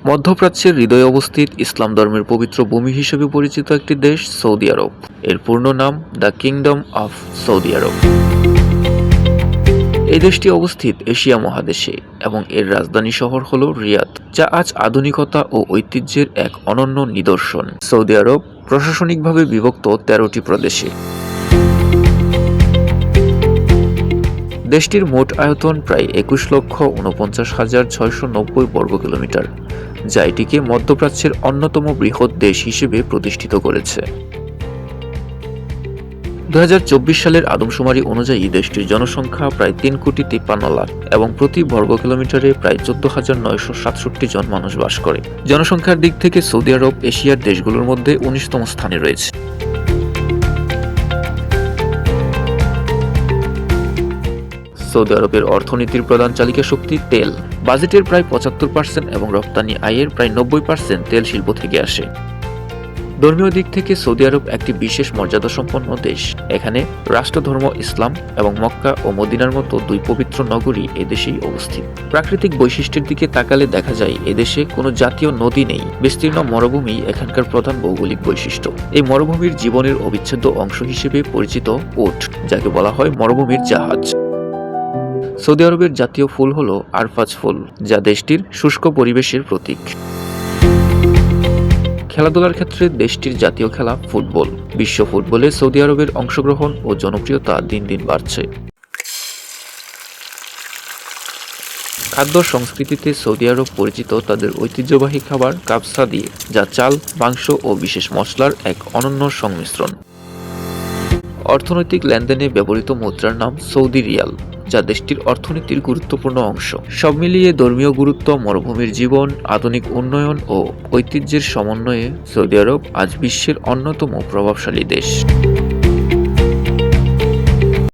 মধ্যপ্রাচ্যের হৃদয়ে অবস্থিত ইসলাম ধর্মের পবিত্র ভূমি হিসেবে পরিচিত একটি দেশ সৌদি আরব। এর পূর্ণ নাম দ্য কিংডম অফ সৌদি আরব। এই দেশটি অবস্থিত এশিয়া মহাদেশে এবং এর রাজধানী শহর হল রিয়াদ, যা আজ আধুনিকতা ও ঐতিহ্যের এক অনন্য নিদর্শন। সৌদি আরব প্রশাসনিকভাবে বিভক্ত 13টি প্রদেশে। দেশটির মোট আয়তন প্রায় 21,49,690 বর্গ কিলোমিটার, যা এটিকে মধ্যপ্রাচ্যের অন্যতম বৃহৎ দেশ হিসেবে প্রতিষ্ঠিত করেছে। 2024 সালের আদমশুমারি অনুযায়ী দেশটির জনসংখ্যা প্রায় 3,53,00,000 এবং প্রতি বর্গ কিলোমিটারে প্রায় 14,967 জন মানুষ বাস করে। জনসংখ্যার দিক থেকে সৌদি আরব এশিয়ার দেশগুলোর মধ্যে 19তম স্থানে রয়েছে। সৌদি আরবের অর্থনীতির প্রধান চালিকা শক্তি তেল। বাজেটের প্রায় 75% এবং রপ্তানি আয়ের প্রায় 90% তেল শিল্প থেকে আসে। ধর্মীয় দিক থেকে সৌদি আরব একটি বিশেষ মর্যাদাসম্পন্ন দেশ। এখানে রাষ্ট্রধর্ম ইসলাম এবং মক্কা ও মদিনার মতো দুই পবিত্র নগরী এদেশেই অবস্থিত। প্রাকৃতিক বৈশিষ্ট্যের দিকে তাকালে দেখা যায় এদেশে কোনো জাতীয় নদী নেই। বিস্তীর্ণ মরুভূমি এখানকার প্রধান ভৌগোলিক বৈশিষ্ট্য। এই মরুভূমির জীবনের অবিচ্ছেদ্য অংশ হিসেবে পরিচিত উট, যাকে বলা হয় মরুভূমির জাহাজ। সৌদি আরবের জাতীয় ফুল হল আরফাজ ফুল, যা দেশটির শুষ্ক পরিবেশের প্রতীক। খেলাধুলার ক্ষেত্রে দেশটির জাতীয় খেলা ফুটবল। বিশ্ব ফুটবলে সৌদি আরবের অংশগ্রহণ ও জনপ্রিয়তা দিন দিন বাড়ছে। খাদ্য সংস্কৃতিতে সৌদি আরব পরিচিত তাদের ঐতিহ্যবাহী খাবার কাবসা দিয়ে, যা চাল, মাংস ও বিশেষ মশলার এক অনন্য সংমিশ্রণ। অর্থনৈতিক লেনদেনে ব্যবহৃত মুদ্রার নাম সৌদি রিয়াল, যা দেশটির অর্থনীতির গুরুত্বপূর্ণ অংশ। সব মিলিয়ে ধর্মীয় গুরুত্ব, মরুভূমির জীবন, আধুনিক উন্নয়ন ও ঐতিহ্যের সমন্বয়ে সৌদি আরব আজ বিশ্বের অন্যতম প্রভাবশালী দেশ।